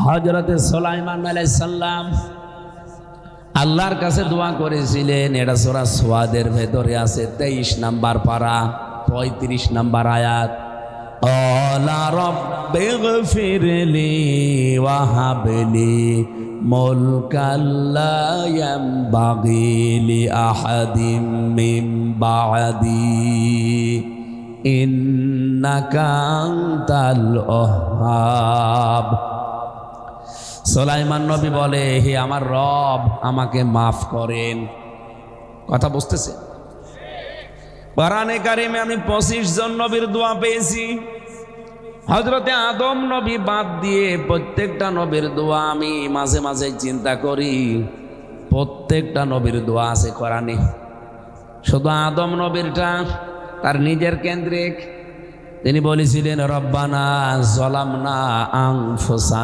হযরতে সুলাইমান আলাইহিস সালাম আল্লাহর কাছে দোয়া করেছিলেন। এটা সূরা সুয়াদের ভেতরে আছে 23 নাম্বার পারা 35 নাম্বার আয়াত। ক্বালা রাব্বিগফিরলি ওয়াহাবলি মুলকাল লা ইয়ানবাগি লিআহাদিম মিন বা'দি ইন্নাকা আনতাল ওয়াহ্হাব। সুলাইমান নবী বলে, হে আমার রব, আমাকে মাফ করেন। কথা বুঝতেছে? কোরআনে কারিমে আমি 25 জন নবীর দোয়া পেয়েছি। হযরতে আদম নবী বাদ দিয়ে প্রত্যেকটা নবীর দোয়া আমি মাঝে মাঝে চিন্তা করি। প্রত্যেকটা নবীর দোয়া আছে কোরআনে, শুধু আদম নবীরটা তার নিজের কেন্দ্রিক। তিনি বলেছিলেন, রব্বানা যালামনা আনফুসানা